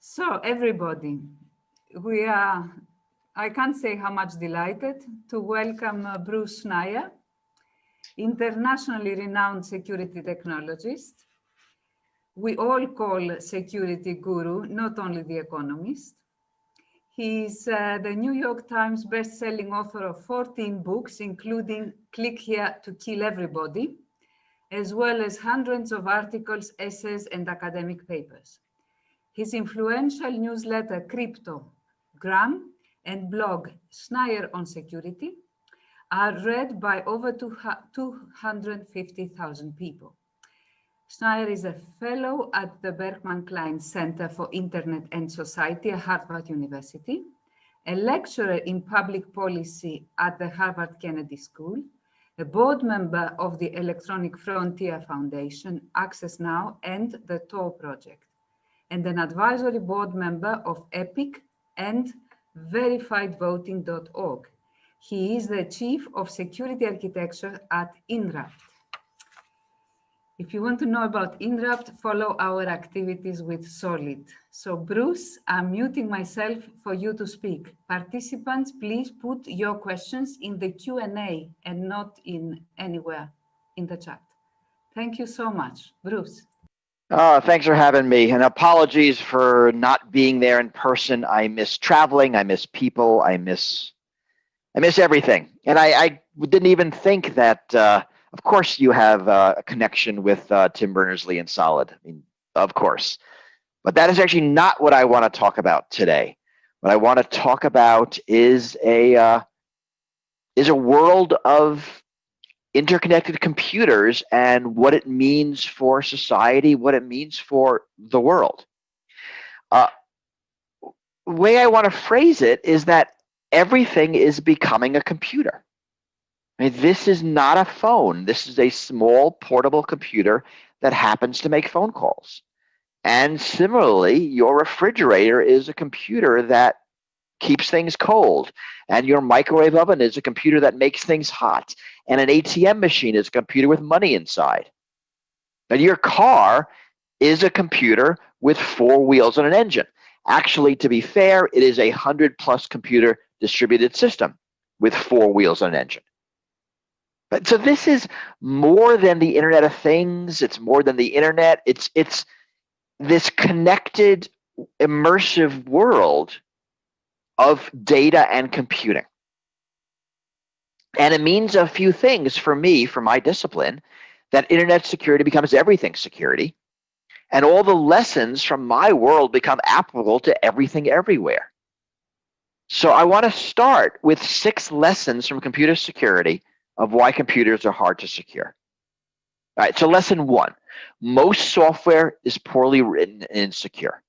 So everybody, we are, I can't say how much delighted to welcome Bruce Schneier, internationally renowned security technologist. We all call security guru, not only The Economist. He's the New York Times best-selling author of 14 books, including Click Here to Kill Everybody, as well as hundreds of articles, essays, and academic papers. His influential newsletter, Cryptogram, and blog, Schneier on Security, are read by over 250,000 people. Schneier is a fellow at the Berkman Klein Center for Internet and Society at Harvard University, a lecturer in public policy at the Harvard Kennedy School, a board member of the Electronic Frontier Foundation, Access Now, and the Tor Project, and an advisory board member of EPIC and verifiedvoting.org. He is the chief of security architecture at INRAPT. If you want to know about INRAPT, follow our activities with Solid. So Bruce, I'm muting myself for you to speak. Participants, please put your questions in the Q&A and not in anywhere in the chat. Thank you so much. Bruce. Thanks for having me, and apologies for not being there in person. I miss traveling, I miss people, I miss everything. And I didn't even think that, of course you have a connection with Tim Berners-Lee and Solid. I mean, of course. But that is actually not what I want to talk about today. What I want to talk about is a world of interconnected computers and what it means for society, what it means for the world. The way I want to phrase it is that everything is becoming a computer. I mean, this is not a phone. This is a small portable computer that happens to make phone calls. And similarly, your refrigerator is a computer that keeps things cold, and your microwave oven is a computer that makes things hot, and an ATM machine is a computer with money inside. And your car is a computer with 4 wheels and an engine. Actually, to be fair, it is a 100+ computer distributed system with 4 wheels and an engine. But so this is more than the Internet of Things. It's more than the internet. It's this connected, immersive world of data and computing. And it means a few things for me, for my discipline, that internet security becomes everything security, and all the lessons from my world become applicable to everything everywhere. So I want to start with 6 lessons from computer security of why computers are hard to secure. All right, so lesson 1, most software is poorly written and insecure.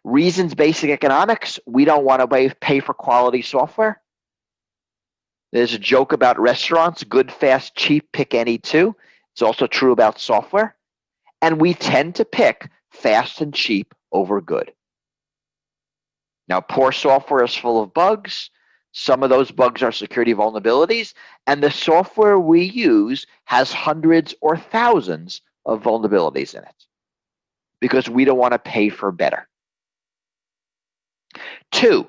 Reasons, basic economics, we don't want to pay for quality software. There's a joke about restaurants, good, fast, cheap, pick any two. It's also true about software. And we tend to pick fast and cheap over good. Now, poor software is full of bugs. Some of those bugs are security vulnerabilities. And the software we use has hundreds or thousands of vulnerabilities in it because we don't want to pay for better. 2,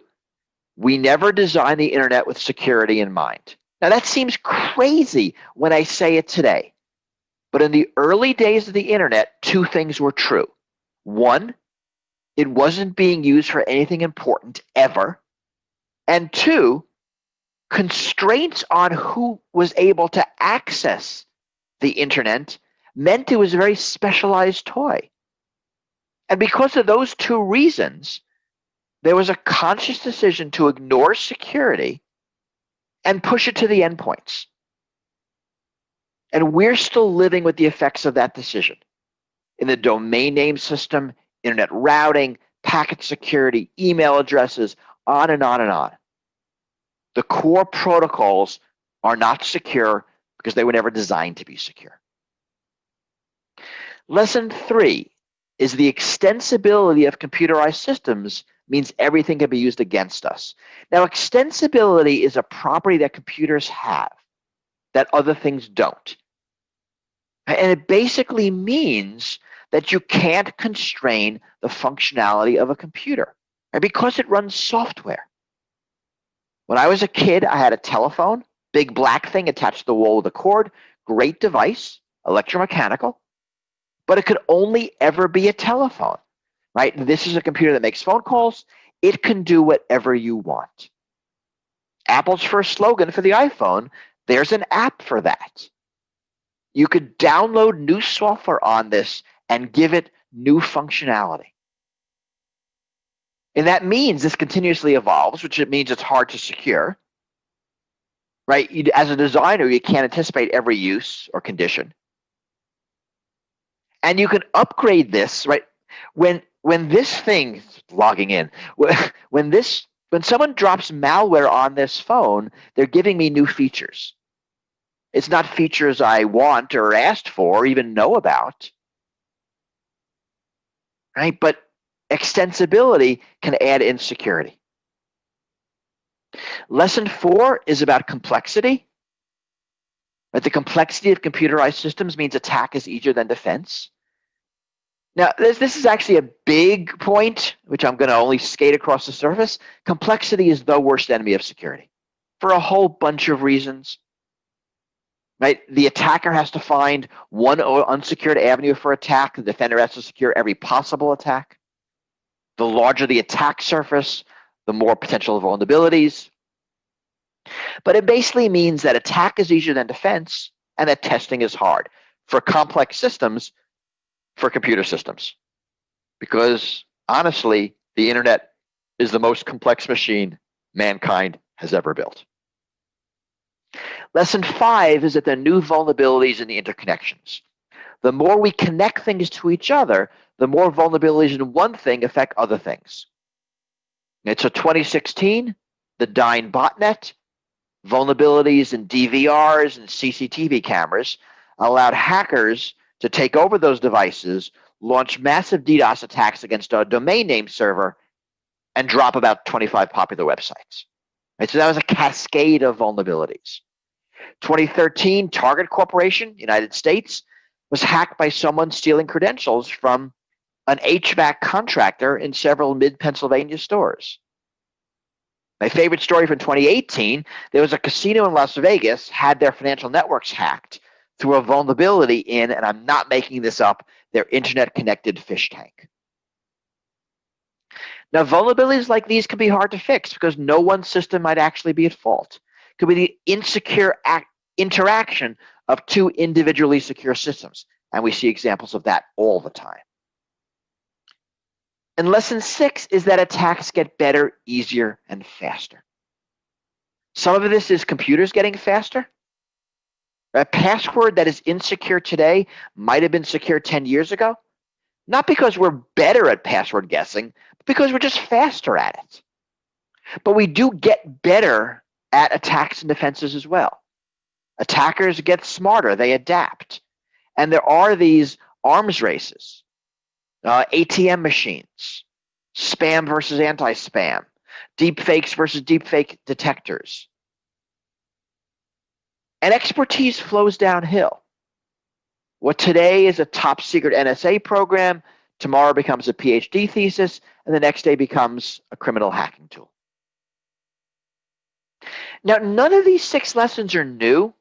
we never design the internet with security in mind. Now that seems crazy when I say it today, but in the early days of the internet, 2 things were true. 1, it wasn't being used for anything important ever. And 2, constraints on who was able to access the internet meant it was a very specialized toy. And because of those 2 reasons, there was a conscious decision to ignore security and push it to the endpoints. And we're still living with the effects of that decision in the domain name system, internet routing, packet security, email addresses, on and on and on. The core protocols are not secure because they were never designed to be secure. Lesson 3 is the extensibility of computerized systems means everything can be used against us. Now, extensibility is a property that computers have that other things don't. And it basically means that you can't constrain the functionality of a computer, right? Because it runs software. When I was a kid, I had a telephone, big black thing attached to the wall with a cord, great device, electromechanical, but it could only ever be a telephone, right? This is a computer that makes phone calls. It can do whatever you want. Apple's first slogan for the iPhone, there's an app for that. You could download new software on this and give it new functionality. And that means this continuously evolves, which it means it's hard to secure, right? As a designer, you can't anticipate every use or condition. And you can upgrade this, right? When this thing logging in, when someone drops malware on this phone, they're giving me new features. It's not features I want or asked for or even know about, right? But extensibility can add insecurity. Lesson 4 is about complexity. Right? The complexity of computerized systems means attack is easier than defense. Now, this is actually a big point, which I'm going to only skate across the surface. Complexity is the worst enemy of security for a whole bunch of reasons. Right? The attacker has to find one unsecured avenue for attack. The defender has to secure every possible attack. The larger the attack surface, the more potential vulnerabilities. But it basically means that attack is easier than defense and that testing is hard for complex systems, for computer systems. Because honestly, the internet is the most complex machine mankind has ever built. Lesson 5 is that there are new vulnerabilities in the interconnections. The more we connect things to each other, the more vulnerabilities in one thing affect other things. And so 2016, the Dyn botnet, vulnerabilities in DVRs and CCTV cameras allowed hackers to take over those devices, launch massive DDoS attacks against a domain name server, and drop about 25 popular websites. Right, so that was a cascade of vulnerabilities. 2013, Target Corporation, United States, was hacked by someone stealing credentials from an HVAC contractor in several mid-Pennsylvania stores. My favorite story from 2018, there was a casino in Las Vegas had their financial networks hacked through a vulnerability in, and I'm not making this up, their internet-connected fish tank. Now, vulnerabilities like these can be hard to fix because no one system might actually be at fault. It could be the insecure interaction of two individually secure systems, and we see examples of that all the time. And lesson 6 is that attacks get better, easier, and faster. Some of this is computers getting faster. A password that is insecure today might have been secure 10 years ago, not because we're better at password guessing, but because we're just faster at it. But we do get better at attacks and defenses as well. Attackers get smarter, they adapt. And there are these arms races, ATM machines, spam versus anti-spam, deepfakes versus deepfake detectors. And expertise flows downhill. What today is a top secret NSA program, tomorrow becomes a PhD thesis, and the next day becomes a criminal hacking tool. Now, none of these 6 lessons are new.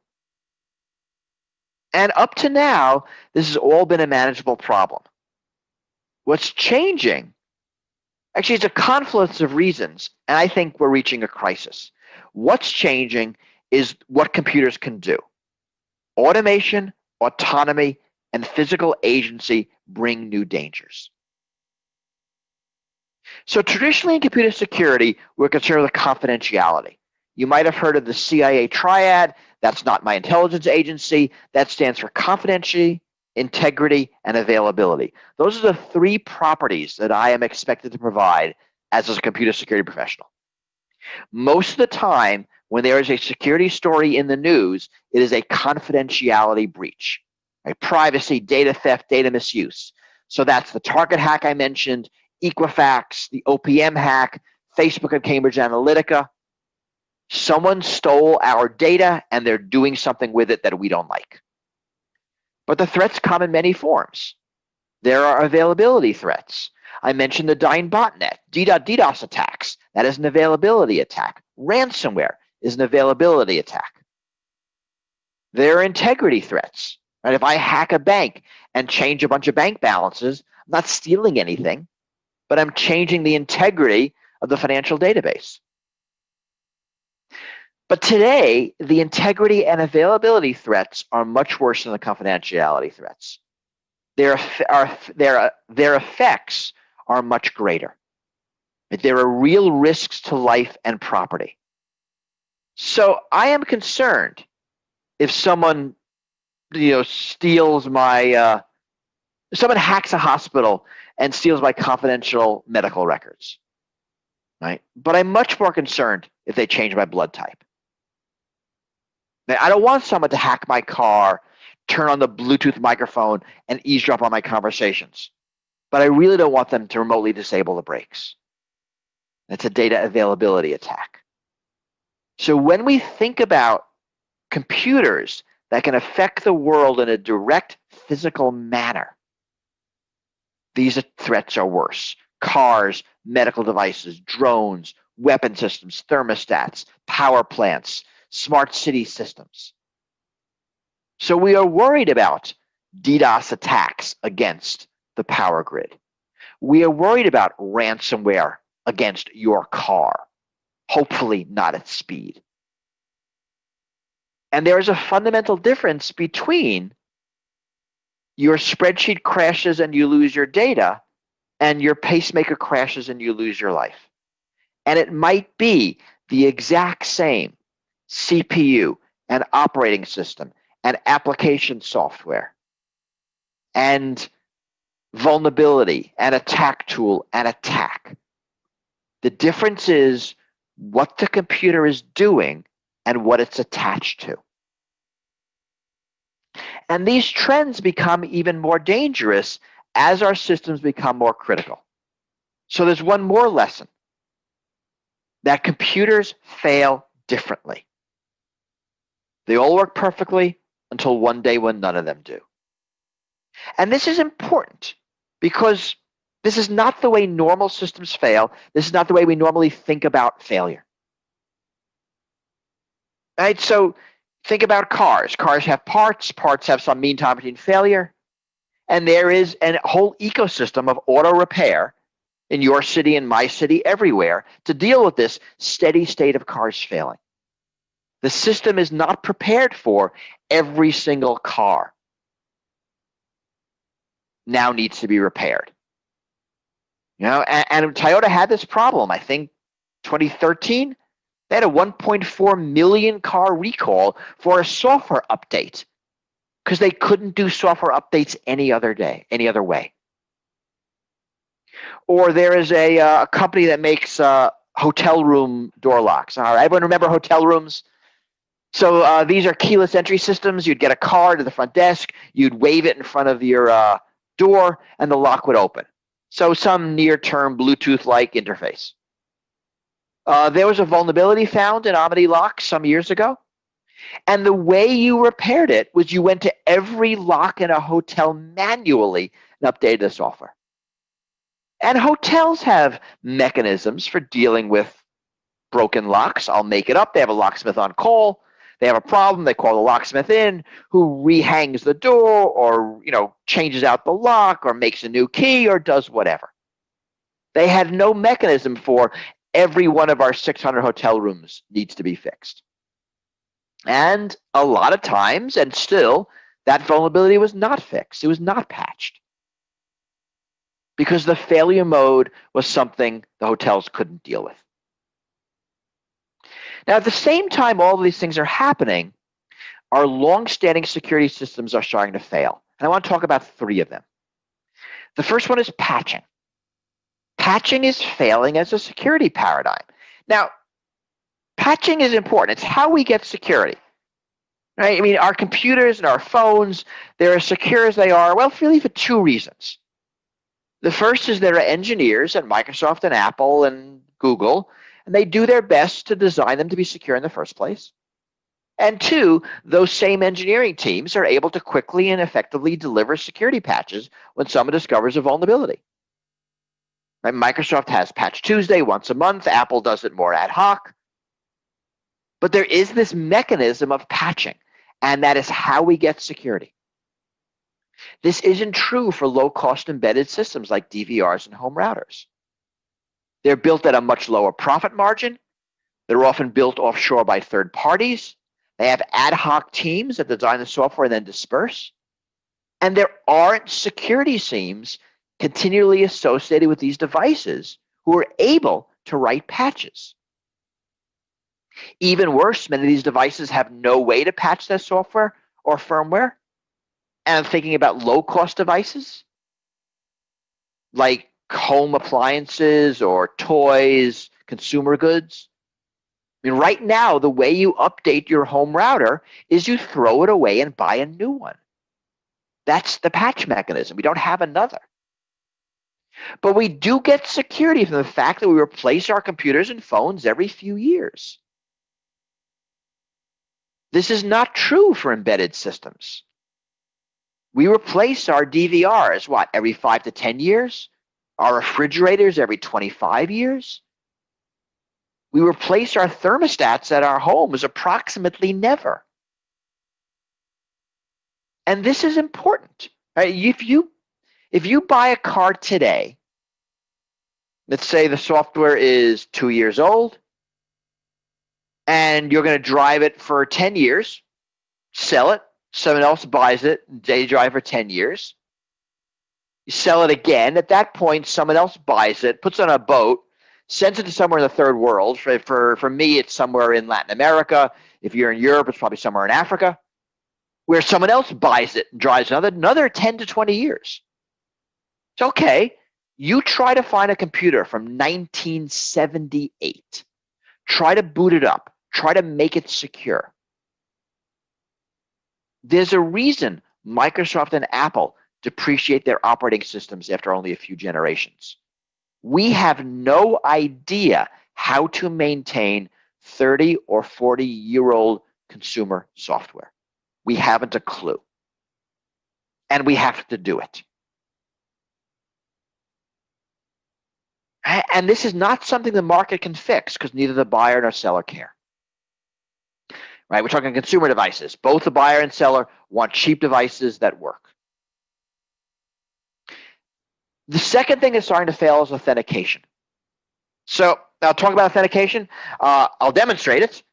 And up to now, this has all been a manageable problem. What's changing, actually, it's a confluence of reasons, and I think we're reaching a crisis. What's changing is what computers can do. Automation, autonomy, and physical agency bring new dangers. So traditionally in computer security, we're concerned with confidentiality. You might have heard of the CIA triad. That's not my intelligence agency. That stands for confidentiality, integrity, and availability. Those are the 3 properties that I am expected to provide as a computer security professional. Most of the time, when there is a security story in the news, it is a confidentiality breach, right? Privacy, data theft, data misuse. So that's the Target hack I mentioned, Equifax, the OPM hack, Facebook and Cambridge Analytica. Someone stole our data and they're doing something with it that we don't like. But the threats come in many forms. There are availability threats. I mentioned the Dyn botnet, DDoS attacks. That is an availability attack. Ransomware is an availability attack. There are integrity threats. Right? If I hack a bank and change a bunch of bank balances, I'm not stealing anything, but I'm changing the integrity of the financial database. But today, the integrity and availability threats are much worse than the confidentiality threats. Their effects are much greater. There are real risks to life and property. So I am concerned if someone, steals my, someone hacks a hospital and steals my confidential medical records, right? But I'm much more concerned if they change my blood type. Now, I don't want someone to hack my car, turn on the Bluetooth microphone, and eavesdrop on my conversations. But I really don't want them to remotely disable the brakes. That's a data availability attack. So when we think about computers that can affect the world in a direct physical manner, these threats are worse. Cars, medical devices, drones, weapon systems, thermostats, power plants, smart city systems. So we are worried about DDoS attacks against the power grid. We are worried about ransomware against your car, hopefully not at speed. And there is a fundamental difference between your spreadsheet crashes and you lose your data and your pacemaker crashes and you lose your life. And it might be the exact same CPU and operating system and application software and vulnerability and attack tool and attack. The difference is what the computer is doing and what it's attached to. And these trends become even more dangerous as our systems become more critical. So there's one more lesson, that computers fail differently. They all work perfectly until one day when none of them do. And this is important because this is not the way normal systems fail. This is not the way we normally think about failure. Right? So think about cars. Cars have parts. Parts have some mean time between failure. And there is a whole ecosystem of auto repair in your city, in my city, everywhere to deal with this steady state of cars failing. The system is not prepared for every single car now needs to be repaired. And Toyota had this problem, I think 2013, they had a 1.4 million car recall for a software update because they couldn't do software updates any other way. Or there is a company that makes hotel room door locks. All right, everyone remember hotel rooms? So these are keyless entry systems. You'd get a card to the front desk, you'd wave it in front of your door, and the lock would open. So some near-term Bluetooth-like interface. There was a vulnerability found in Amity Lock some years ago. And the way you repaired it was you went to every lock in a hotel manually and updated the software. And hotels have mechanisms for dealing with broken locks. I'll make it up. They have a locksmith on call. They have a problem. They call the locksmith in, who rehangs the door or changes out the lock or makes a new key or does whatever. They had no mechanism for every one of our 600 hotel rooms needs to be fixed. And a lot of times, and still, that vulnerability was not fixed. It was not patched. Because the failure mode was something the hotels couldn't deal with. Now, at the same time all of these things are happening, our long-standing security systems are starting to fail. And I want to talk about three of them. The first one is patching. Patching is failing as a security paradigm. Now, patching is important. It's how we get security. Right? I mean, our computers and our phones, they're as secure as they are, well, really for two reasons. The first is there are engineers at Microsoft and Apple and Google, and they do their best to design them to be secure in the first place. And two, those same engineering teams are able to quickly and effectively deliver security patches when someone discovers a vulnerability. Right? Microsoft has Patch Tuesday once a month. Apple does it more ad hoc. But there is this mechanism of patching, and that is how we get security. This isn't true for low-cost embedded systems like DVRs and home routers. They're built at a much lower profit margin. They're often built offshore by third parties. They have ad hoc teams that design the software and then disperse. And there aren't security teams continually associated with these devices who are able to write patches. Even worse, many of these devices have no way to patch their software or firmware. And I'm thinking about low-cost devices like home appliances or toys, consumer goods. I mean, right now, the way you update your home router is you throw it away and buy a new one. That's the patch mechanism. We don't have another. But we do get security from the fact that we replace our computers and phones every few years. This is not true for embedded systems. We replace our DVRs, what, every 5 to 10 years? Our refrigerators every 25 years? We replace our thermostats at our homes approximately never. And this is important. Right? If you buy a car today, let's say the software is 2 years old, and you're going to drive it for 10 years, sell it, someone else buys it, they drive for 10 years. You sell it again. At that point, someone else buys it, puts it on a boat, sends it to somewhere in the third world. For me, it's somewhere in Latin America. If you're in Europe, it's probably somewhere in Africa, where someone else buys it and drives another 10 to 20 years. It's okay. You try to find a computer from 1978. Try to boot it up. Try to make it secure. There's a reason Microsoft and Apple depreciate their operating systems after only a few generations. We have no idea how to maintain 30 or 40-year-old consumer software. We haven't a clue. And we have to do it. And this is not something the market can fix because neither the buyer nor seller care. Right? We're talking consumer devices. Both the buyer and seller want cheap devices that work. The second thing that's starting to fail is authentication. So I'll talk about authentication. I'll demonstrate it.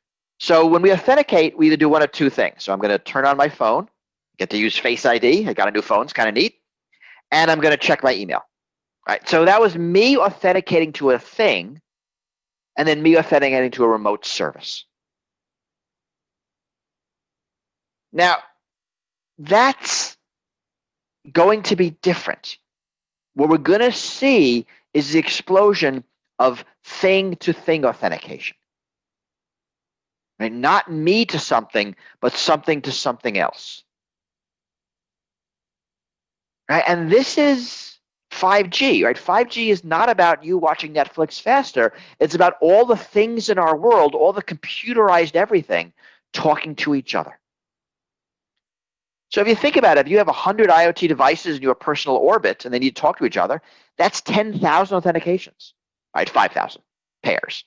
So when we authenticate, we either do one of two things. So I'm going to turn on my phone, get to use Face ID. I got a new phone. It's kind of neat. And I'm going to check my email. Right? So that was me authenticating to a thing and then me authenticating to a remote service. Now, that's going to be different. What we're going to see is the explosion of thing-to-thing authentication. Right? Not me to something, but something to something else. Right? And this is 5G, right? 5G is not about you watching Netflix faster. It's about all the things in our world, all the computerized everything, talking to each other. So if you think about it, if you have 100 IoT devices in your personal orbit and they need to talk to each other, that's 10,000 authentications, right? 5,000 pairs,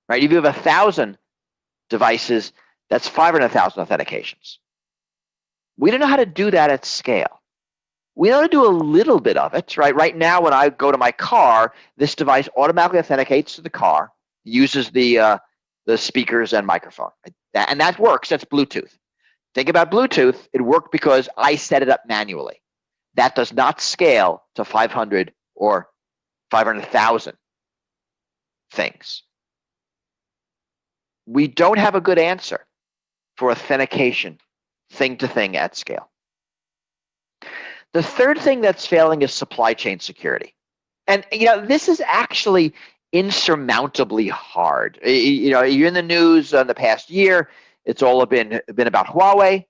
right? If you have 1,000 devices, that's 500,000 authentications. We don't know how to do that at scale. We know how to do a little bit of it, right? Right now, when I go to my car, this device automatically authenticates to the car, uses the speakers and microphone, right? And that works. That's Bluetooth. Think about Bluetooth. It worked because I set it up manually. That does not scale to 500 or 500,000 things. We don't have a good answer for authentication, thing-to-thing at scale. The third thing that's failing is supply chain security. And this is actually insurmountably hard. You're in the news in the past year. It's all been about Huawei,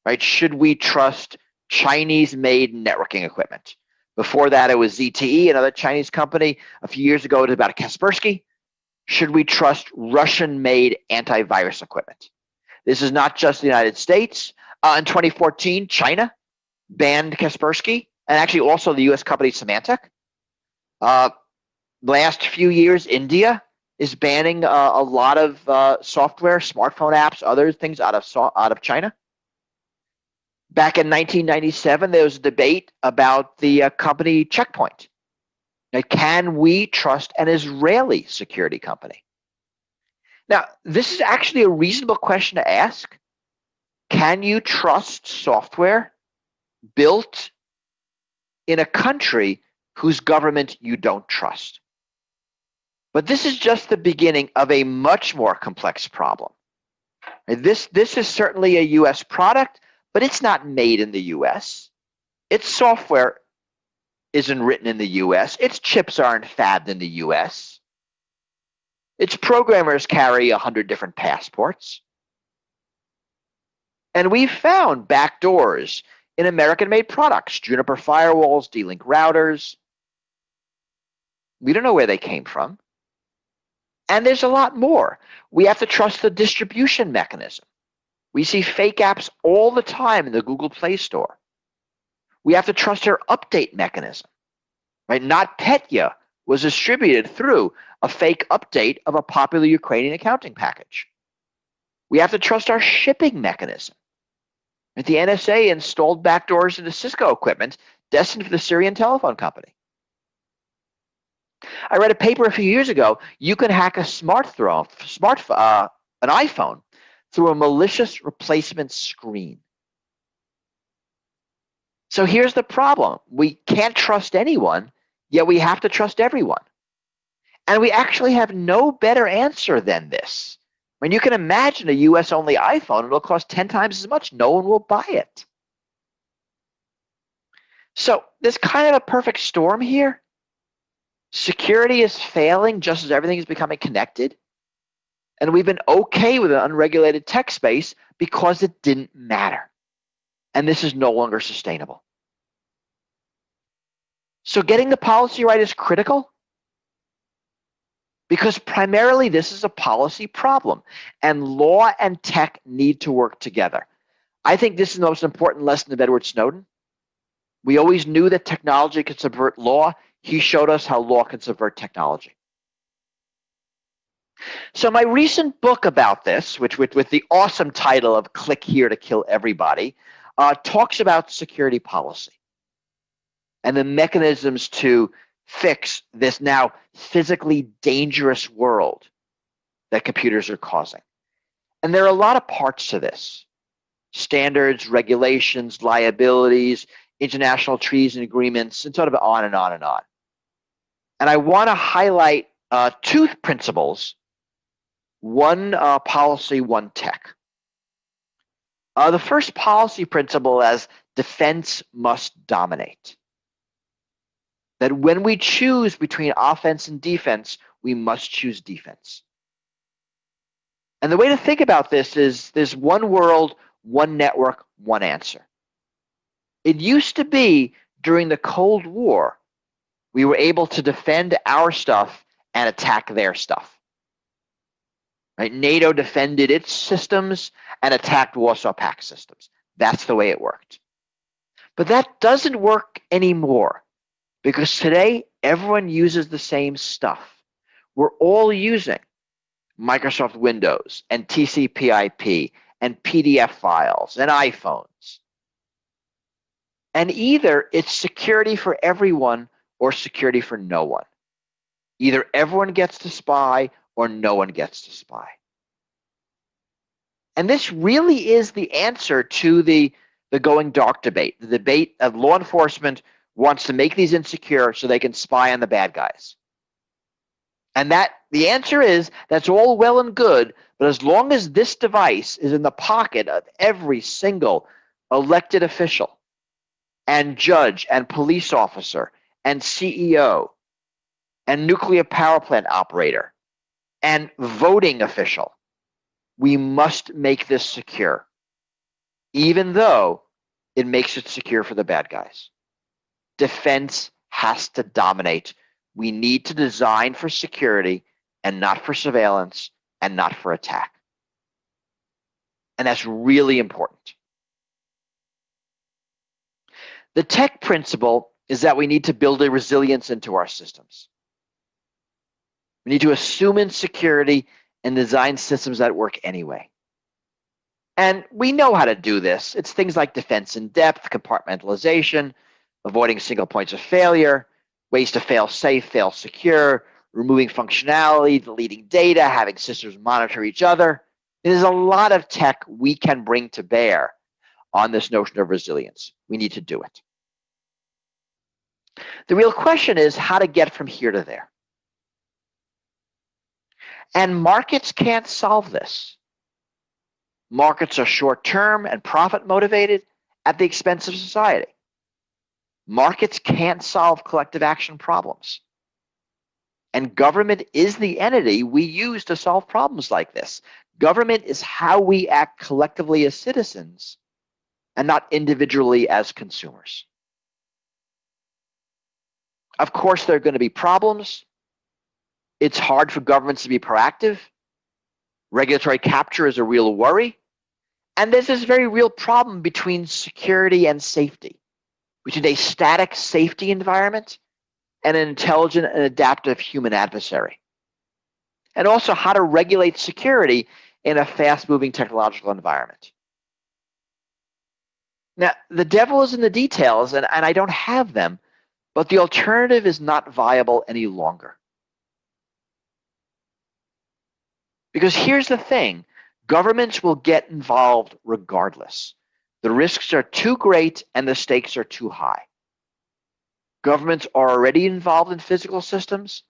right? Should we trust Chinese-made networking equipment? Before that, it was ZTE, another Chinese company. A few years ago, it was about Kaspersky. Should we trust Russian-made antivirus equipment? This is not just the United States. In 2014, China banned Kaspersky, and actually also the US company Symantec. Last few years, India is banning a lot of software, smartphone apps, other things out of China. Back in 1997, there was a debate about the company Checkpoint. Now, can we trust an Israeli security company? Now, this is actually a reasonable question to ask. Can you trust software built in a country whose government you don't trust? But this is just the beginning of a much more complex problem. This is certainly a US product, but it's not made in the US. Its software isn't written in the US. Its chips aren't fabbed in the US. Its programmers carry 100 different passports. And we've found backdoors in American-made products, Juniper firewalls, D-Link routers. We don't know where they came from. And there's a lot more. We have to trust the distribution mechanism. We see fake apps all the time in the Google Play Store. We have to trust their update mechanism. Right? NotPetya was distributed through a fake update of a popular Ukrainian accounting package. We have to trust our shipping mechanism. The NSA installed backdoors into Cisco equipment destined for the Syrian telephone company. I read a paper a few years ago. You can hack an iPhone through a malicious replacement screen. So here's the problem. We can't trust anyone, yet we have to trust everyone. And we actually have no better answer than this. I mean, you can imagine a US-only iPhone. It'll cost 10 times as much. No one will buy it. So there's kind of a perfect storm here. Security is failing just as everything is becoming connected. And we've been okay with an unregulated tech space because it didn't matter. And this is no longer sustainable. So getting the policy right is critical because primarily this is a policy problem and law and tech need to work together. I think this is the most important lesson of Edward Snowden. We always knew that technology could subvert law. He showed us how law can subvert technology. So my recent book about this, which with the awesome title of Click Here to Kill Everybody, talks about security policy and the mechanisms to fix this now physically dangerous world that computers are causing. And there are a lot of parts to this: standards, regulations, liabilities, international treaties and agreements, and sort of on and on and on. And I want to highlight two principles: one policy, one tech. The first policy principle is defense must dominate. That when we choose between offense and defense, we must choose defense. And the way to think about this is there's one world, one network, one answer. It used to be during the Cold War, we were able to defend our stuff and attack their stuff. Right? NATO defended its systems and attacked Warsaw Pact systems. That's the way it worked. But that doesn't work anymore because today everyone uses the same stuff. We're all using Microsoft Windows and TCP/IP and PDF files and iPhones. And either it's security for everyone or security for no one. Either everyone gets to spy or no one gets to spy. And this really is the answer to the going dark debate, the debate of law enforcement wants to make these insecure so they can spy on the bad guys. And that the answer is that's all well and good, but as long as this device is in the pocket of every single elected official and judge and police officer and CEO and nuclear power plant operator and voting official, we must make this secure, even though it makes it secure for the bad guys. Defense has to dominate. We need to design for security and not for surveillance and not for attack. And that's really important. The tech principle is that we need to build a resilience into our systems. We need to assume insecurity and design systems that work anyway. And we know how to do this. It's things like defense in depth, compartmentalization, avoiding single points of failure, ways to fail safe, fail secure, removing functionality, deleting data, having systems monitor each other. There's a lot of tech we can bring to bear on this notion of resilience. We need to do it. The real question is how to get from here to there. And markets can't solve this. Markets are short-term and profit-motivated at the expense of society. Markets can't solve collective action problems. And government is the entity we use to solve problems like this. Government is how we act collectively as citizens and not individually as consumers. Of course, there are going to be problems. It's hard for governments to be proactive. Regulatory capture is a real worry. And there's this very real problem between security and safety, between a static safety environment and an intelligent and adaptive human adversary. And also how to regulate security in a fast-moving technological environment. Now, the devil is in the details, and I don't have them, but the alternative is not viable any longer. Because here's the thing, governments will get involved regardless. The risks are too great and the stakes are too high. Governments are already involved in physical systems,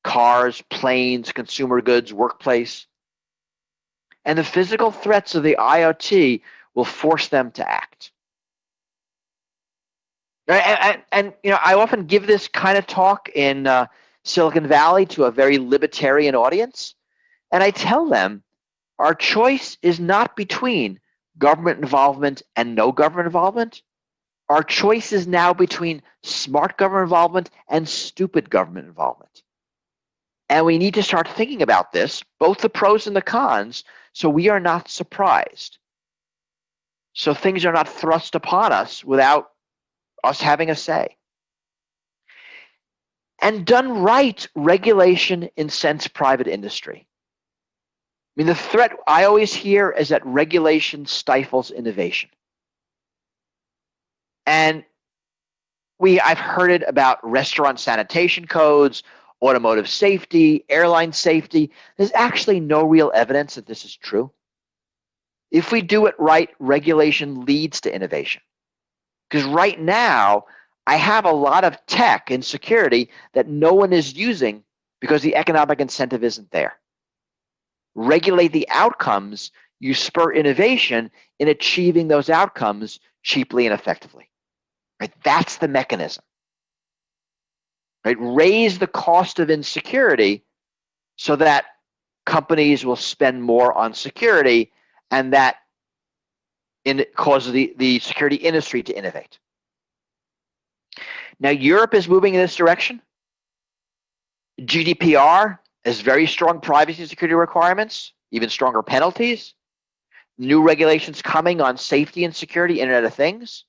cars, planes, consumer goods, workplace. And the physical threats of the IoT will force them to act. And you know, I often give this kind of talk in Silicon Valley to a very libertarian audience. And I tell them, our choice is not between government involvement and no government involvement. Our choice is now between smart government involvement and stupid government involvement. And we need to start thinking about this, both the pros and the cons, so we are not surprised. So things are not thrust upon us without us having a say. And done right, regulation incents private industry. I mean, the threat I always hear is that regulation stifles innovation. And I've heard it about restaurant sanitation codes, automotive safety, airline safety. There's actually no real evidence that this is true. If we do it right, regulation leads to innovation. Because right now, I have a lot of tech and security that no one is using because the economic incentive isn't there. Regulate the outcomes, you spur innovation in achieving those outcomes cheaply and effectively. Right? That's the mechanism. Right? Raise the cost of insecurity so that companies will spend more on security, and that causes the security industry to innovate. Now, Europe is moving in this direction. GDPR has very strong privacy and security requirements, even stronger penalties. New regulations coming on safety and security, Internet of Things.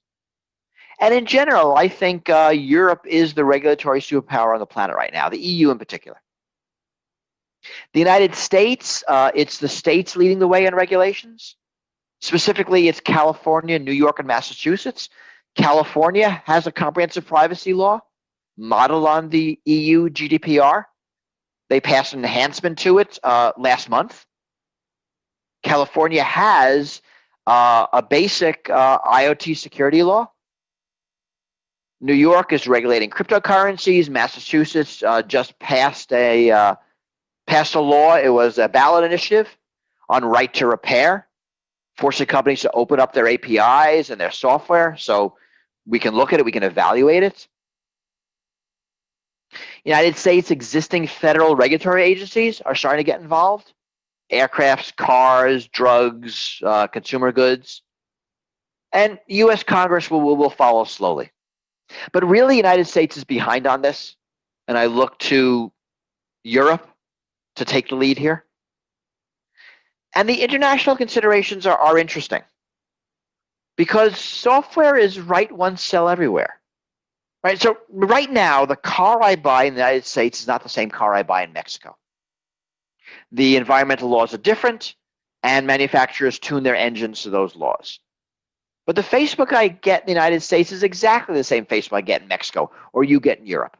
And in general, I think Europe is the regulatory superpower on the planet right now, the EU in particular. The United States, it's the states leading the way in regulations. Specifically, it's California, New York, and Massachusetts. California has a comprehensive privacy law modeled on the EU GDPR. They passed an enhancement to it last month. California has a basic IoT security law. New York is regulating cryptocurrencies. Massachusetts just passed a law. It was a ballot initiative on right to repair, forcing companies to open up their APIs and their software so we can look at it, we can evaluate it. United States existing federal regulatory agencies are starting to get involved. Aircrafts, cars, drugs, consumer goods. And US Congress will follow slowly. But really, the United States is behind on this, and I look to Europe to take the lead here. And the international considerations are interesting because software is write once, sell everywhere. Right? So right now, the car I buy in the United States is not the same car I buy in Mexico. The environmental laws are different, and manufacturers tune their engines to those laws. But the Facebook I get in the United States is exactly the same Facebook I get in Mexico or you get in Europe.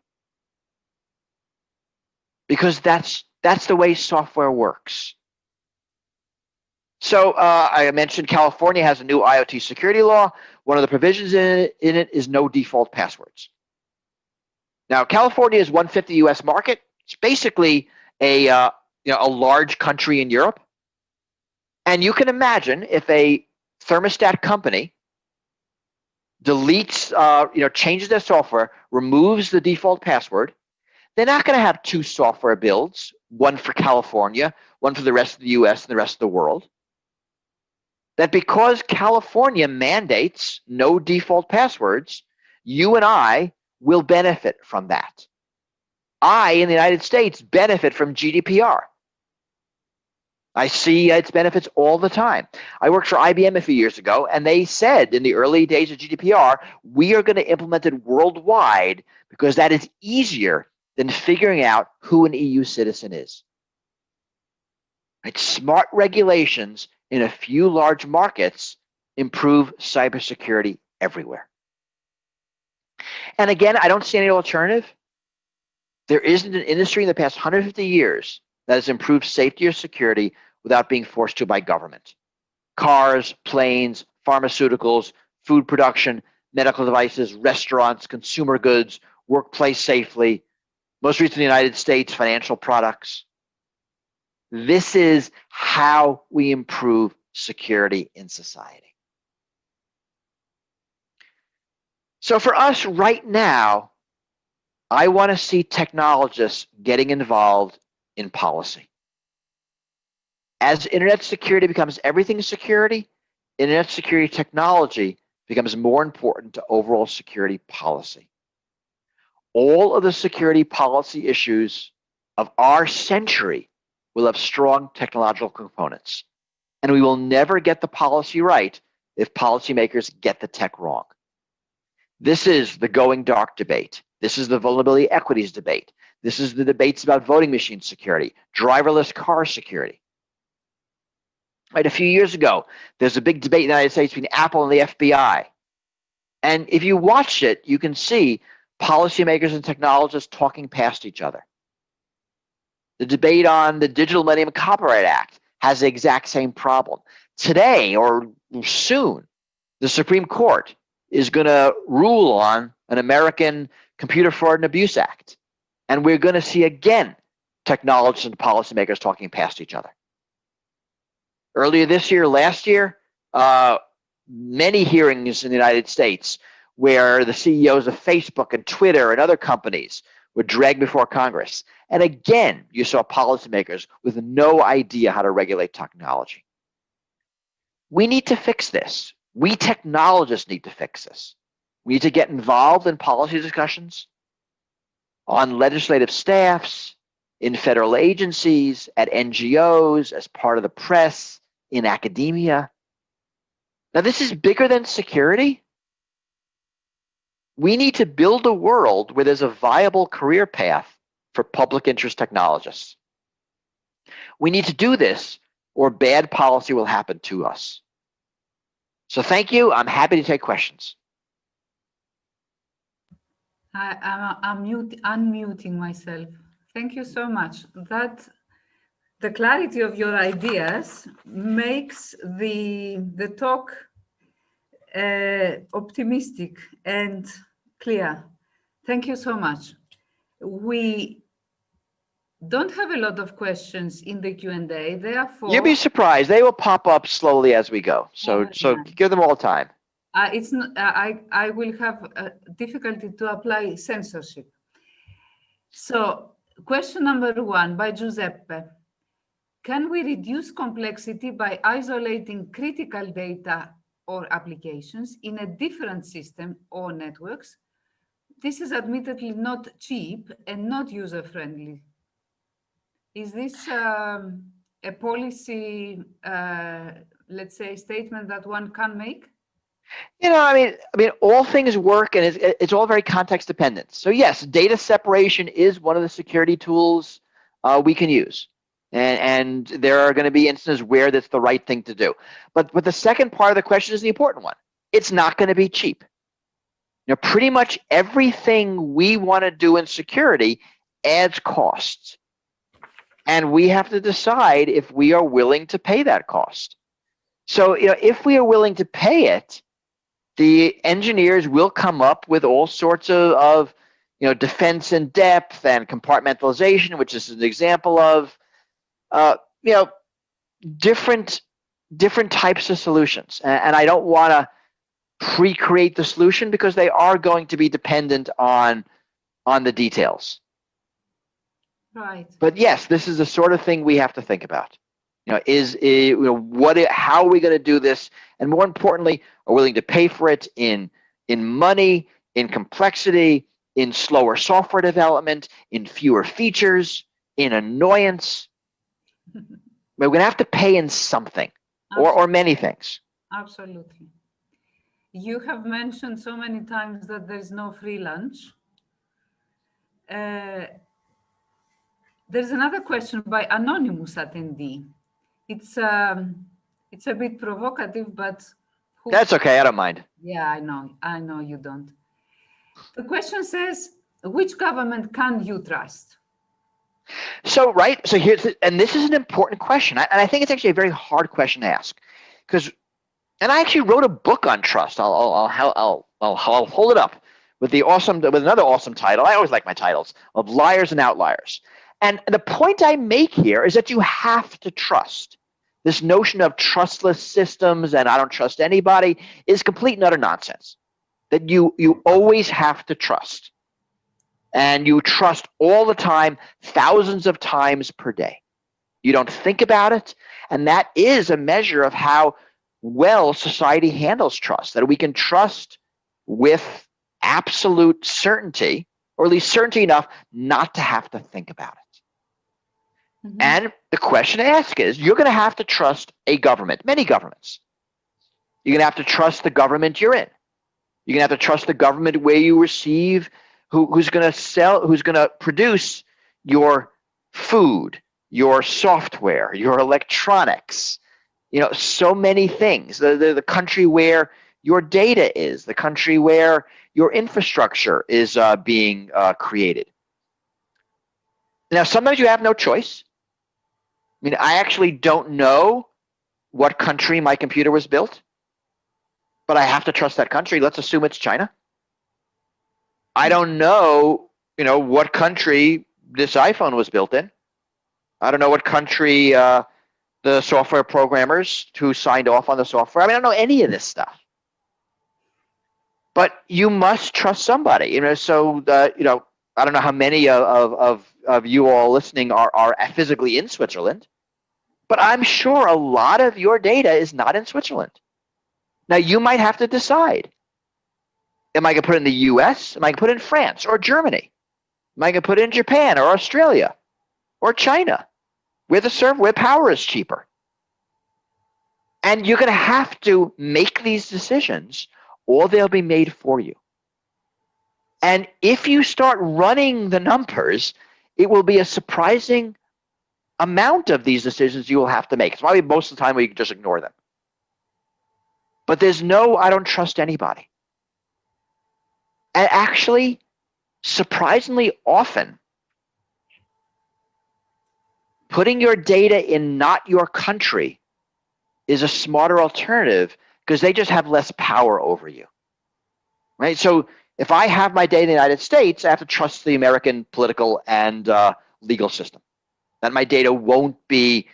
Because that's the way software works. So I mentioned California has a new IoT security law. One of the provisions in it is no default passwords. Now, California is 1/5 the U.S. market. It's basically a large country in Europe. And you can imagine if a thermostat company deletes, changes their software, removes the default password, they're not going to have two software builds, one for California, one for the rest of the US and the rest of the world. That because California mandates no default passwords, you and I will benefit from that. I, in the United States, benefit from GDPR. I see its benefits all the time. I worked for IBM a few years ago, and they said in the early days of GDPR, we are going to implement it worldwide because that is easier than figuring out who an EU citizen is. Right? Smart regulations in a few large markets improve cybersecurity everywhere. And again, I don't see any alternative. There isn't an industry in the past 150 years that has improved safety or security without being forced to by government. Cars, planes, pharmaceuticals, food production, medical devices, restaurants, consumer goods, workplace safely, most recently in the United States, financial products. This is how we improve security in society. So for us right now, I want to see technologists getting involved in policy. As internet security becomes everything security, internet security technology becomes more important to overall security policy. All of the security policy issues of our century will have strong technological components. And we will never get the policy right if policymakers get the tech wrong. This is the going dark debate. This is the vulnerability equities debate. This is the debates about voting machine security, driverless car security. Right, a few years ago, there's a big debate in the United States between Apple and the FBI. And if you watch it, you can see policymakers and technologists talking past each other. The debate on the Digital Millennium Copyright Act has the exact same problem. Today, or soon, the Supreme Court is going to rule on an American Computer Fraud and Abuse Act. And we're going to see again technologists and policymakers talking past each other. Earlier this year, last year, many hearings in the United States where the CEOs of Facebook and Twitter and other companies were dragged before Congress. And again, you saw policymakers with no idea how to regulate technology. We need to fix this. We technologists need to fix this. We need to get involved in policy discussions on legislative staffs, in federal agencies, at NGOs, as part of the press, in academia. Now, this is bigger than security. We need to build a world where there's a viable career path for public interest technologists. We need to do this, or bad policy will happen to us. So thank you. I'm happy to take questions. I'm unmuting myself. Thank you so much. The clarity of your ideas makes the talk optimistic and clear. Thank you so much. We don't have a lot of questions in the Q&A, therefore... You'll be surprised. They will pop up slowly as we go. So give them all time. It's not, I will have difficulty to apply censorship. So question number 1 by Giuseppe. Can we reduce complexity by isolating critical data or applications in a different system or networks? This is admittedly not cheap and not user-friendly. Is this a policy, let's say, statement that one can make? I mean, all things work, and it's all very context dependent. So yes, data separation is one of the security tools we can use, and there are going to be instances where that's the right thing to do. But the second part of the question is the important one. It's not going to be cheap. Pretty much everything we want to do in security adds costs, and we have to decide if we are willing to pay that cost. So if we are willing to pay it, the engineers will come up with all sorts of defense in depth and compartmentalization, which is an example of different types of solutions. And I don't want to pre-create the solution because they are going to be dependent on the details. Right. But yes, this is the sort of thing we have to think about. How are we going to do this? And more importantly, are willing to pay for it in money, in complexity, in slower software development, in fewer features, in annoyance. We're going to have to pay in something, or many things. Absolutely. You have mentioned so many times that there's no free lunch. There's another question by anonymous attendee. It's a bit provocative, but that's okay. I don't mind. Yeah, I know you don't. The question says, which government can you trust? So and this is an important question, and I think it's actually a very hard question to ask, and I actually wrote a book on trust. I'll hold it up with another awesome title. I always like my titles, of Liars and Outliers. And the point I make here is that you have to trust. This notion of trustless systems and I don't trust anybody is complete and utter nonsense. That you always have to trust. And you trust all the time, thousands of times per day. You don't think about it. And that is a measure of how well society handles trust, that we can trust with absolute certainty, or at least certainty enough not to have to think about it. Mm-hmm. And the question to ask is, you're going to have to trust a government, many governments. You're going to have to trust the government you're in. You're going to have to trust the government where you receive, who's going to produce your food, your software, your electronics, so many things. The country where your data is, the country where your infrastructure is being created. Now, sometimes you have no choice. I mean, I actually don't know what country my computer was built, but I have to trust that country. Let's assume it's China. I don't know, what country this iPhone was built in. I don't know what country the software programmers who signed off on the software. I mean, I don't know any of this stuff. But you must trust somebody, So, I don't know how many of you all listening are physically in Switzerland, but I'm sure a lot of your data is not in Switzerland. Now, you might have to decide. Am I going to put it in the US? Am I going to put it in France or Germany? Am I going to put it in Japan or Australia or China, where power is cheaper? And you're going to have to make these decisions, or they'll be made for you. And if you start running the numbers, it will be a surprising amount of these decisions you will have to make. It's probably most of the time where you can just ignore them. But there's no, I don't trust anybody. And actually, surprisingly often, putting your data in not your country is a smarter alternative because they just have less power over you. Right? So if I have my data in the United States, I have to trust the American political and legal system, that my data won't be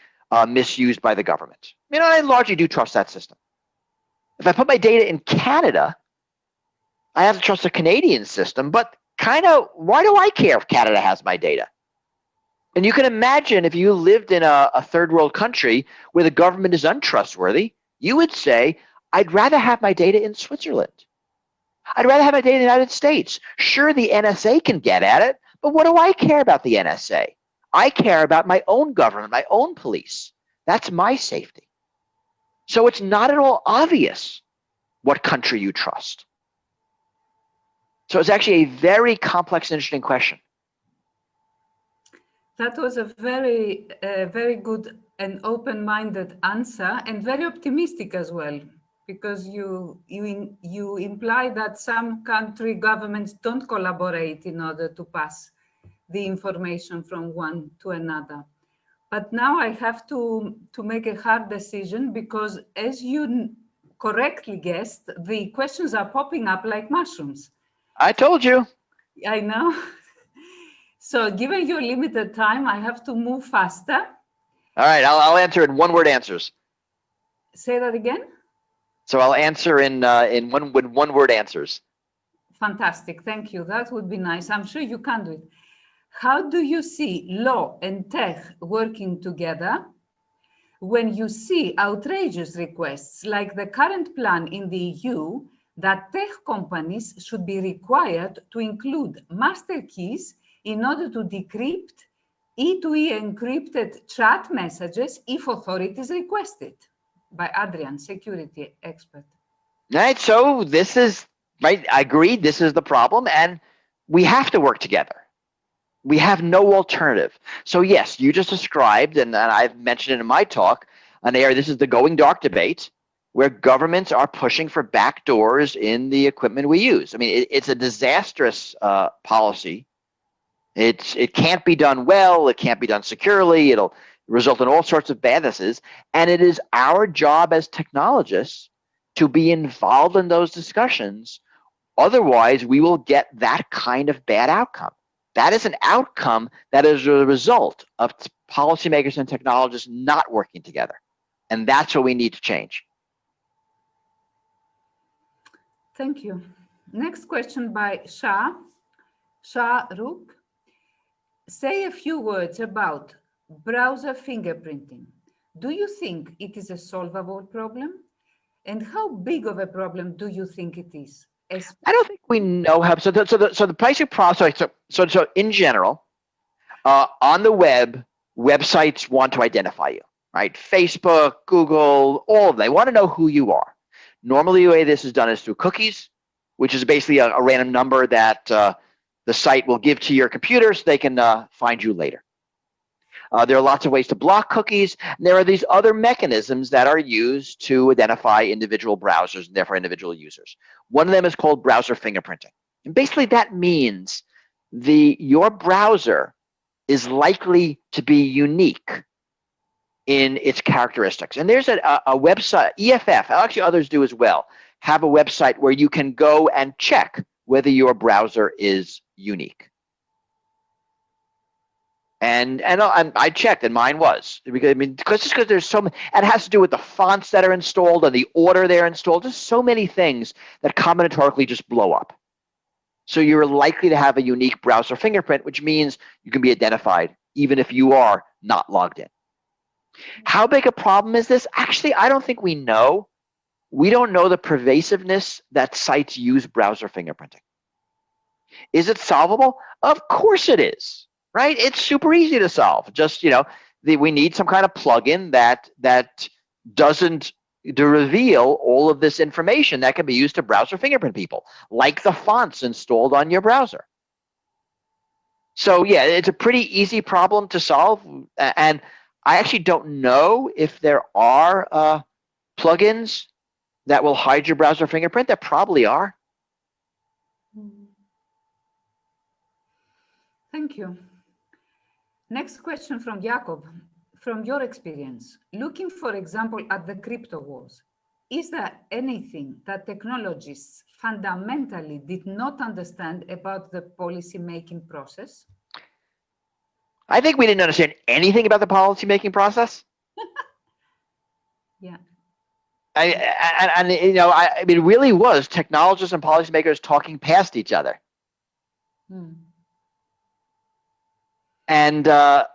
misused by the government. I largely do trust that system. If I put my data in Canada, I have to trust the Canadian system, but why do I care if Canada has my data? And you can imagine if you lived in a third world country where the government is untrustworthy, you would say, I'd rather have my data in Switzerland. I'd rather have my data in the United States. Sure, the NSA can get at it, but what do I care about the NSA? I care about my own government, my own police, That's my safety. So it's not at all obvious what country you trust. So it's actually a very complex and interesting question. That was a very good and open-minded answer, and very optimistic as well, because you imply that some country governments don't collaborate in order to pass the information from one to another. But now I have to make a hard decision, because as you correctly guessed, the questions are popping up like mushrooms. I told you. I know. So given your limited time, I have to move faster. All right, I'll answer in one-word answers. Say that again? So I'll answer in one-word answers. Fantastic, thank you. That would be nice. I'm sure you can do it. How do you see law and tech working together when you see outrageous requests like the current plan in the EU that tech companies should be required to include master keys in order to decrypt E2E encrypted chat messages if authorities request it? By Adrian, security expert. Right, so this is, right, I agree, this is the problem, and we have to work together. We have no alternative. So yes, you just described, and I've mentioned it in my talk, an area, this is the going dark debate, where governments are pushing for backdoors in the equipment we use. I mean, it's a disastrous policy. It can't be done well, it can't be done securely, it'll result in all sorts of badnesses, and it is our job as technologists to be involved in those discussions. Otherwise, we will get that kind of bad outcome. That is an outcome that is a result of policymakers and technologists not working together. And that's what we need to change. Thank you. Next question by Shah Rukh. Say a few words about browser fingerprinting. Do you think it is a solvable problem? And how big of a problem do you think it is? I don't think we know how. So the pricing process. So in general, on the web, websites want to identify you, right? Facebook, Google, all of them. They want to know who you are. Normally, the way this is done is through cookies, which is basically a random number that the site will give to your computer so they can find you later. There are lots of ways to block cookies. And there are these other mechanisms that are used to identify individual browsers and therefore individual users. One of them is called browser fingerprinting. And basically that means your browser is likely to be unique in its characteristics. And there's a website, EFF, actually others do as well, have a website where you can go and check whether your browser is unique. And I checked, and mine was, because there's so many, and it has to do with the fonts that are installed and the order they're installed. There's so many things that combinatorically just blow up. So you're likely to have a unique browser fingerprint, which means you can be identified even if you are not logged in. How big a problem is this? Actually, I don't think we know. We don't know the pervasiveness that sites use browser fingerprinting. Is it solvable? Of course it is. Right? It's super easy to solve. Just, we need some kind of plugin that doesn't reveal all of this information that can be used to browser fingerprint people, like the fonts installed on your browser. So yeah, it's a pretty easy problem to solve. And I actually don't know if there are plugins that will hide your browser fingerprint. There probably are. Thank you. Next question from Jakob. From your experience, looking, for example, at the crypto wars, is there anything that technologists fundamentally did not understand about the policy-making process? I think we didn't understand anything about the policy-making process. Yeah. It really was technologists and policymakers talking past each other. And so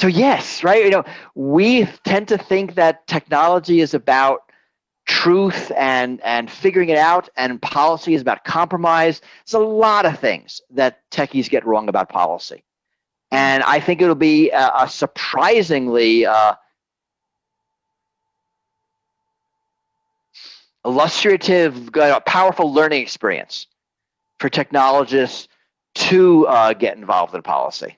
yes, right? We tend to think that technology is about truth and figuring it out, and policy is about compromise. There's a lot of things that techies get wrong about policy. And I think it'll be a surprisingly illustrative, powerful learning experience for technologists to get involved in policy.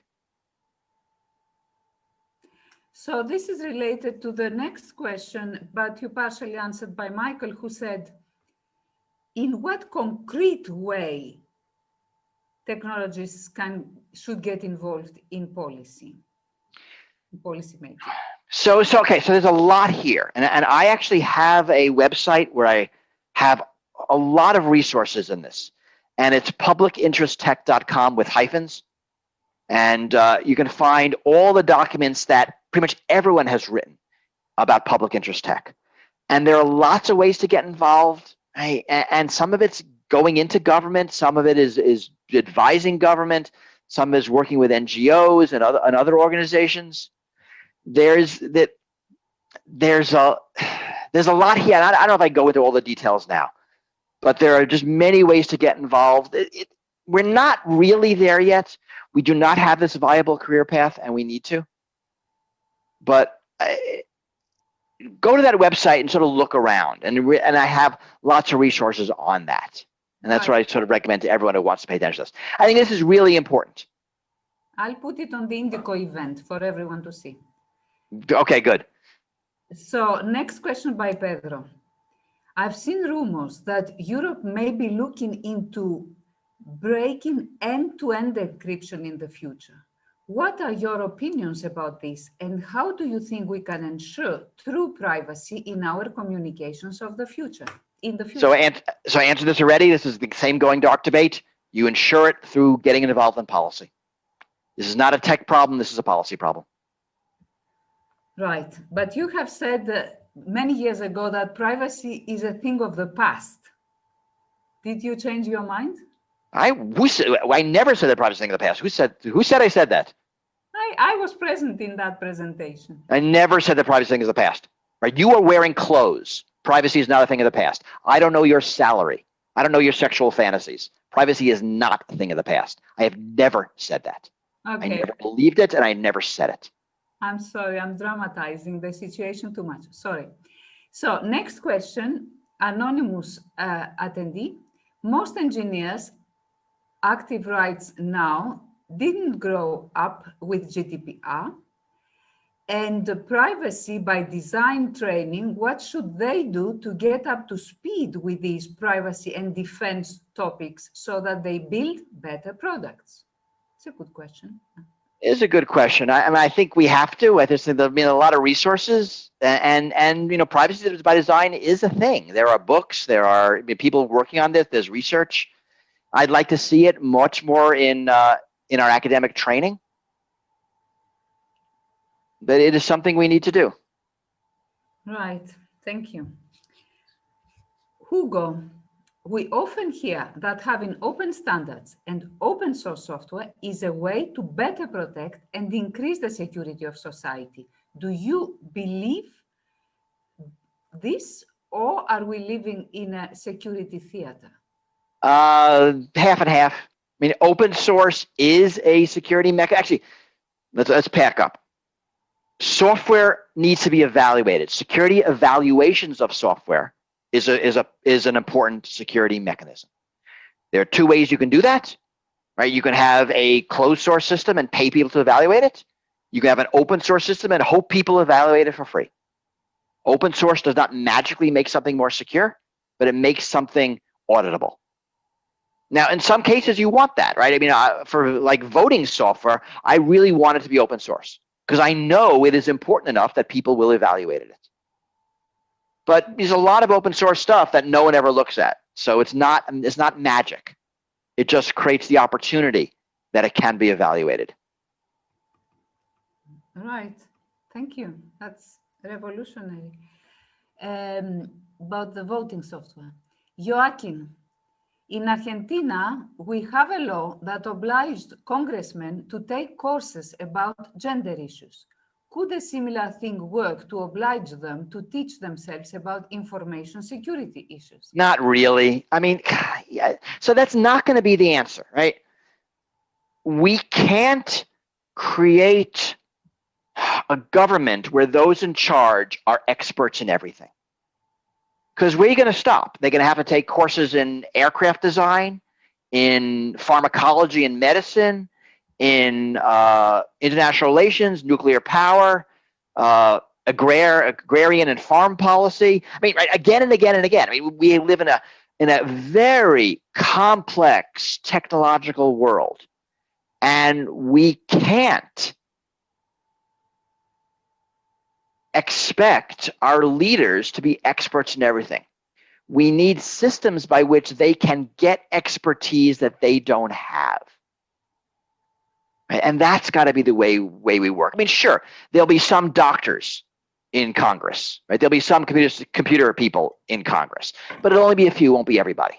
So this is related to the next question, but you partially answered by Michael, who said, in what concrete way technologists should get involved in policy making? So there's a lot here, and I actually have a website where I have a lot of resources in this, and it's publicinteresttech.com with hyphens, and you can find all the documents that pretty much everyone has written about public interest tech, and there are lots of ways to get involved, right? And some of it's going into government, some of it is advising government, some is working with NGOs and other organizations. There's a lot here. I don't know if I go into all the details now, but there are just many ways to get involved. We're not really there yet. We do not have this viable career path, and we need to. But go to that website and sort of look around, and I have lots of resources on that. And that's what I sort of recommend to everyone who wants to pay attention to this. I think this is really important. I'll put it on the Indico event for everyone to see. Okay, good. So next question by Pedro. I've seen rumors that Europe may be looking into breaking end-to-end encryption in the future. What are your opinions about this, and how do you think we can ensure true privacy in our communications of the future? So I answered this already. This is the same going dark debate. You ensure it through getting involved in policy. This is not a tech problem. This is a policy problem. Right. But you have said many years ago that privacy is a thing of the past. Did you change your mind? I never said that privacy is a thing of the past. Who said I said that? I was present in that presentation. I never said that privacy is a thing of the past. Right? You are wearing clothes. Privacy is not a thing of the past. I don't know your salary. I don't know your sexual fantasies. Privacy is not a thing of the past. I have never said that. Okay. I never believed it, and I never said it. I'm sorry, I'm dramatizing the situation too much. Sorry. So next question, anonymous attendee. Most engineers active rights now didn't grow up with GDPR and the privacy by design training. What should they do to get up to speed with these privacy and defense topics so that they build better products? It's a good question. It is a good question. I think we have to. I just think there'll be a lot of resources, and privacy by design is a thing. There are books. There are people working on this. There's research. I'd like to see it much more in our academic training, but it is something we need to do. Right. Thank you. Hugo, we often hear that having open standards and open source software is a way to better protect and increase the security of society. Do you believe this, or are we living in a security theater? Half and half. I mean, open source is a security mechanism. Actually, let's pack up. Software needs to be evaluated. Security evaluations of software is an important security mechanism. There are two ways you can do that, right? You can have a closed source system and pay people to evaluate it. You can have an open source system and hope people evaluate it for free. Open source does not magically make something more secure, but it makes something auditable. Now, in some cases, you want that, right? I mean, for like voting software, I really want it to be open source because I know it is important enough that people will evaluate it. But there's a lot of open source stuff that no one ever looks at. So it's not magic. It just creates the opportunity that it can be evaluated. Right. Thank you. That's revolutionary. About the voting software. Joaquin, in Argentina, we have a law that obliged congressmen to take courses about gender issues. Could a similar thing work to oblige them to teach themselves about information security issues? Not really. I mean, yeah, so that's not going to be the answer, right? We can't create a government where those in charge are experts in everything. Because where are you going to stop? They're going to have to take courses in aircraft design, in pharmacology and medicine, in international relations, nuclear power, agrarian and farm policy. I mean, right, again and again and again. I mean, we live in a very complex technological world, and we can't expect our leaders to be experts in everything. We need systems by which they can get expertise that they don't have. Right? And that's got to be the way we work. I mean, sure, there'll be some doctors in Congress, right? There'll be some computer people in Congress, but it'll only be a few, won't be everybody.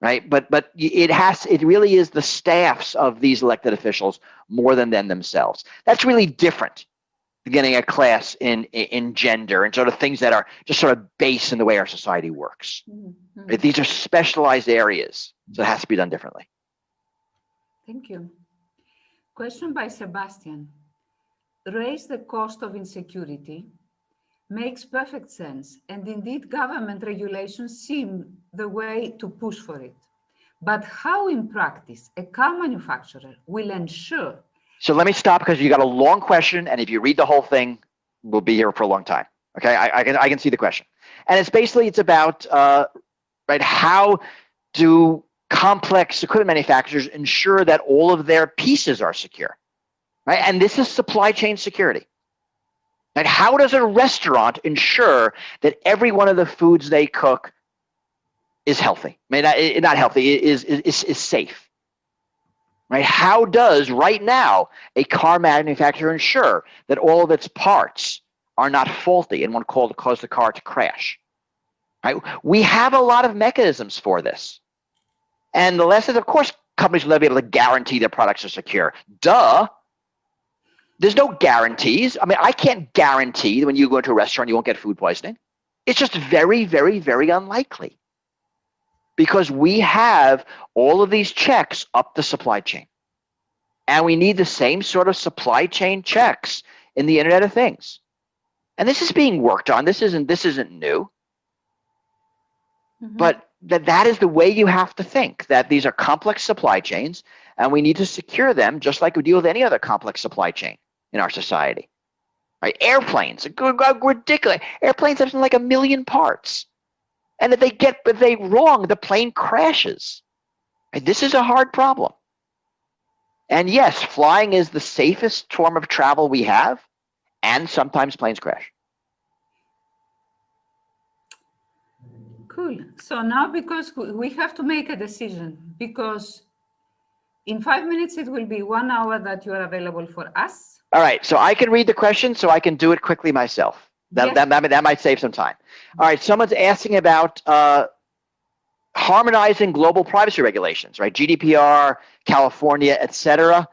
Right? But it really is the staffs of these elected officials more than them themselves. That's really different than getting a class in gender and sort of things that are just sort of base in the way our society works. Mm-hmm. Right? These are specialized areas, so it has to be done differently. Thank you. Question by Sebastian. Raise the cost of insecurity makes perfect sense, and indeed government regulations seem the way to push for it. But how in practice a car manufacturer will ensure? So let me stop because you got a long question, and if you read the whole thing, we'll be here for a long time. Okay, I can see the question, and it's about right, how do complex equipment manufacturers ensure that all of their pieces are secure, right? And this is supply chain security. And how does a restaurant ensure that every one of the foods they cook is healthy? I mean, not healthy, is safe. Right? How does right now a car manufacturer ensure that all of its parts are not faulty and won't cause the car to crash? Right? We have a lot of mechanisms for this. And the lesson is, of course, companies will never be able to guarantee their products are secure. Duh. There's no guarantees. I mean, I can't guarantee that when you go into a restaurant, you won't get food poisoning. It's just very, very, very unlikely because we have all of these checks up the supply chain. And we need the same sort of supply chain checks in the Internet of Things. And this is being worked on. This isn't new. Mm-hmm. But that is the way you have to think, that these are complex supply chains, and we need to secure them just like we deal with any other complex supply chain in our society. Right? Airplanes, ridiculous. Airplanes have like 1 million parts. And if they wrong, the plane crashes. Right? This is a hard problem. And yes, flying is the safest form of travel we have, and sometimes planes crash. Cool. So now, because we have to make a decision, because in 5 minutes, it will be 1 hour that you are available for us. All right, so I can read the question, so I can do it quickly myself. That might save some time. All right, someone's asking about harmonizing global privacy regulations, right? GDPR, California, etc.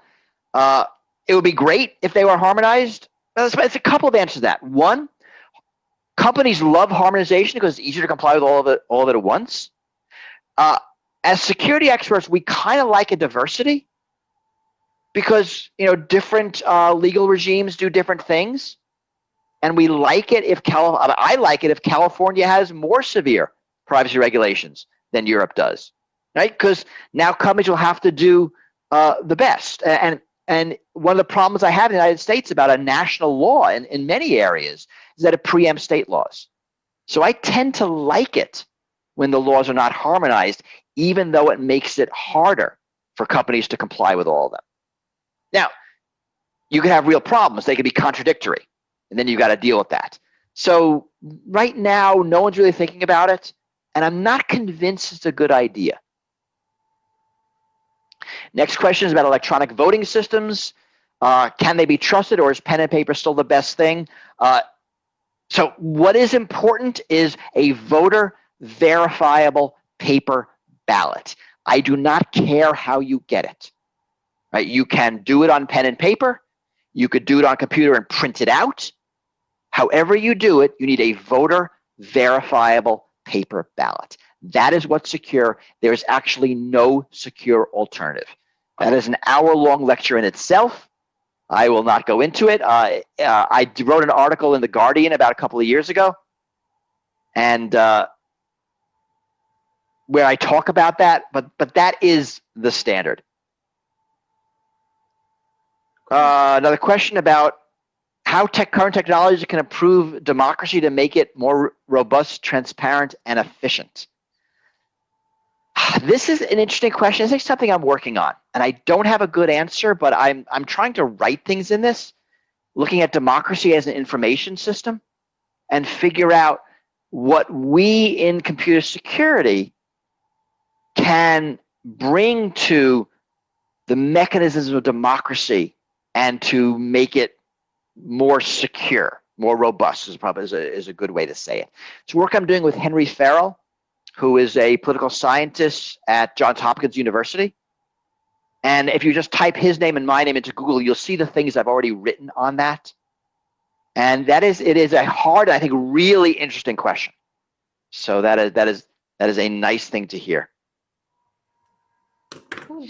It would be great if they were harmonized. It's a couple of answers to that. One, companies love harmonization because it's easier to comply with all of it at once. As security experts, we kind of like a diversity because different legal regimes do different things, and we like it if I like it if California has more severe privacy regulations than Europe does, right? Because now companies will have to do the best. And one of the problems I have in the United States about a national law in many areas is that it preempts state laws. So I tend to like it when the laws are not harmonized, even though it makes it harder for companies to comply with all of them. Now, you can have real problems. They can be contradictory, and then you've got to deal with that. So right now, no one's really thinking about it, and I'm not convinced it's a good idea. Next question is about electronic voting systems. Can they be trusted, or is pen and paper still the best thing? So what is important is a voter verifiable paper ballot. I do not care how you get it. Right? You can do it on pen and paper. You could do it on a computer and print it out. However you do it, you need a voter verifiable paper ballot. That is what's secure. There is actually no secure alternative. That is an hour-long lecture in itself. I will not go into it. I wrote an article in The Guardian about a couple of years ago, and where I talk about that, but that is the standard. Another question about how current technology can improve democracy to make it more robust, transparent, and efficient. This is an interesting question. This is something I'm working on, and I don't have a good answer, but I'm trying to write things in this, looking at democracy as an information system, and figure out what we in computer security can bring to the mechanisms of democracy and to make it more secure, more robust is probably is a good way to say it. It's work I'm doing with Henry Farrell, who is a political scientist at Johns Hopkins University. And if you just type his name and my name into Google, you'll see the things I've already written on that. And it is a hard, I think, really interesting question. So that is a nice thing to hear. Cool.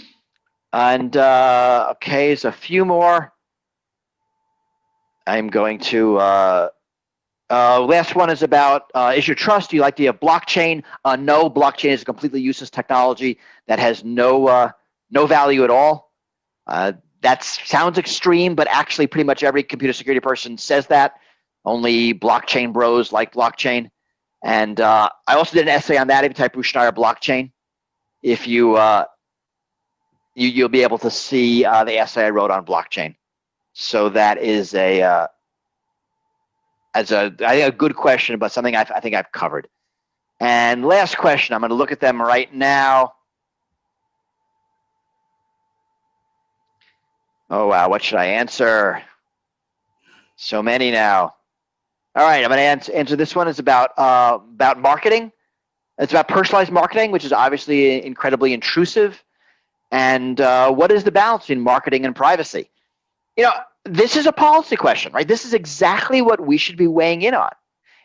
And okay, there's a few more. I'm going to last one is about is your trust? Do you like the blockchain? No, blockchain is a completely useless technology that has no value at all. That sounds extreme, but actually pretty much every computer security person says that. Only blockchain bros like blockchain. And I also did an essay on that. If you type Schneier blockchain, if you you'll be able to see the essay I wrote on blockchain. So that is I think a good question, but something I think I've covered. And last question, I'm going to look at them right now. Oh wow, what should I answer? So many now. All right, I'm going to answer this one. It's about marketing. It's about personalized marketing, which is obviously incredibly intrusive. And what is the balance between marketing and privacy? You know, this is a policy question, right? This is exactly what we should be weighing in on.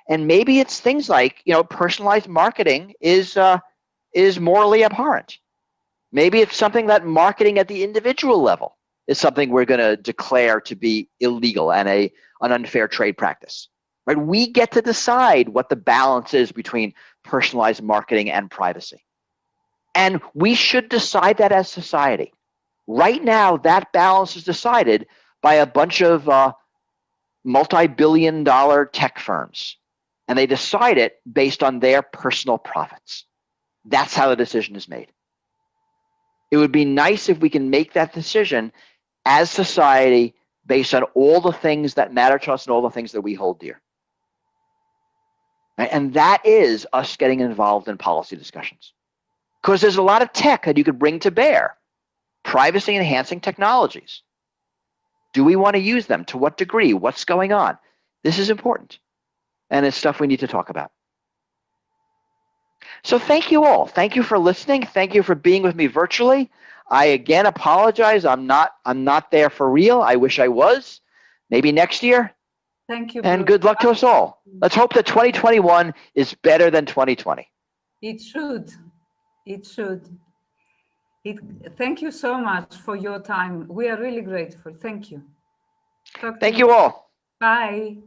And maybe it's things like, you know, personalized marketing is morally abhorrent. Maybe it's something that marketing at the individual level is something we're going to declare to be illegal and an unfair trade practice. Right? We get to decide what the balance is between personalized marketing and privacy. And we should decide that as society. Right now, that balance is decided by a bunch of multi-billion-dollar tech firms. And they decide it based on their personal profits. That's how the decision is made. It would be nice if we can make that decision as society based on all the things that matter to us and all the things that we hold dear. And that is us getting involved in policy discussions. Because there's a lot of tech that you could bring to bear. Privacy enhancing technologies. Do we want to use them? To what degree? What's going on? This is important. And it's stuff we need to talk about. So thank you all. Thank you for listening. Thank you for being with me virtually. I again apologize. I'm not there for real. I wish I was. Maybe next year. Thank you. And good luck to us all. Let's hope that 2021 is better than 2020. It should. It should. Thank you so much for your time. We are really grateful. Thank you. Thank you all. Bye.